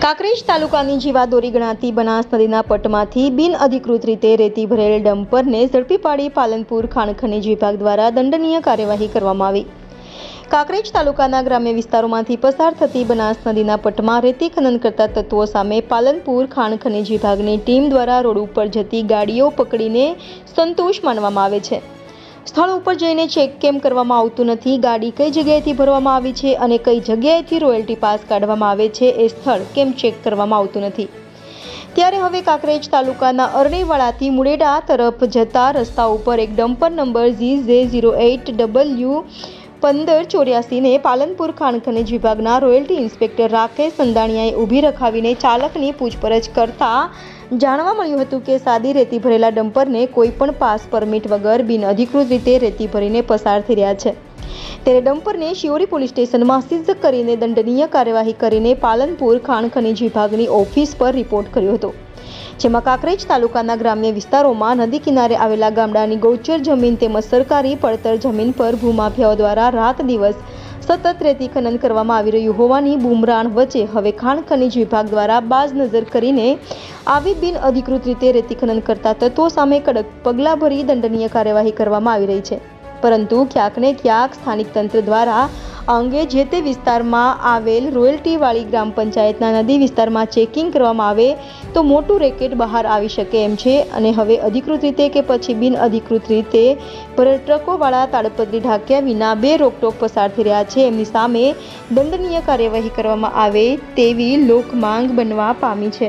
કાંકરેજ તાલુકાની જીવાદોરી ગણાતી બનાસ નદીના પટમાંથી બિનઅધિકૃત રીતે રેતી ભરેલ ડમ્પરને ઝડપી પાડી પાલનપુર ખાણ ખનીજ વિભાગ દ્વારા દંડનીય કાર્યવાહી કરવામાં આવી। કાંકરેજ તાલુકાના ગ્રામ્ય વિસ્તારોમાંથી પસાર થતી બનાસ નદીના પટમાં રેતી ખનન કરતા તત્વો સામે પાલનપુર ખાણ ખનીજ વિભાગની ટીમ દ્વારા રોડ ઉપર જતી ગાડીઓ પકડીને સંતોષ માનવામાં આવે છે। સ્થળ ઉપર જઈને ચેક કેમ કરવામાં આવતું નથી, ગાડી કઈ જગ્યાએથી ભરવામાં આવી છે અને કઈ જગ્યાએથી રોયલ્ટી પાસ કાઢવામાં આવે છે એ સ્થળ કેમ ચેક કરવામાં આવતું નથી। ત્યારે હવે કાંકરેજ તાલુકાના અરણીવાડાથી મુડેડા તરફ જતા રસ્તા ઉપર એક ડમ્પર નંબર GJ08W1584 ને પાલનપુર ખાણ ખનીજ વિભાગના રોયલ્ટી ઇન્સ્પેક્ટર રાકેશ સંદાણીયાએ ઊભી રખાવીને ચાલકની પૂછપરછ કરતા જાણવા મળ્યું હતું કે સાદી રેતી ભરેલા ડમ્પરને કોઈ પણ પાસ પરમિટ વગર બિનઅધિકૃત રીતે રેતી ભરીને પસાર થઈ રહ્યા છે। ત્યારે ડમ્પરને શિયોરી પોલીસ સ્ટેશનમાં સીઝ કરીને દંડનીય કાર્યવાહી કરીને પાલનપુર ખાણ ખનીજ વિભાગની ઓફિસ પર રિપોર્ટ કર્યો હતો, જેમાં કાંકરેજ તાલુકાના ગ્રામ્ય વિસ્તારોમાં નદી કિનારે આવેલા ગામડાની ગૌચર જમીન તેમજ સરકારી પડતર જમીન પર ભૂમાફિયાઓ દ્વારા રાત દિવસ સતત રેતી ખનન કરવામાં આવી રહ્યું હોવાની બૂમરાણ વચ્ચે હવે ખાણ ખનીજ વિભાગ દ્વારા બાજ નજર કરીને આવી બિનઅધિકૃત રીતે રેતી ખનન કરતા તત્વો સામે કડક પગલાં ભરી દંડનીય કાર્યવાહી કરવામાં આવી રહી છે। પરંતુ ક્યાંક ને ક્યાંક સ્થાનિક તંત્ર દ્વારા આ અંગે જે તે વિસ્તારમાં આવેલ રોયલ્ટીવાળી ગ્રામ પંચાયતના નદી વિસ્તારમાં ચેકિંગ કરવામાં આવે તો મોટું રેકેટ બહાર આવી શકે એમ છે અને હવે અધિકૃત રીતે કે પછી બિનઅધિકૃત રીતે ભરેલ ટ્રકોવાળા તાડપત્રી ઢાંક્યા વિના બે રોકટોક પસાર થઈ રહ્યા છે, એમની સામે દંડનીય કાર્યવાહી કરવામાં આવે તેવી લોક માંગ બનવા પામી છે।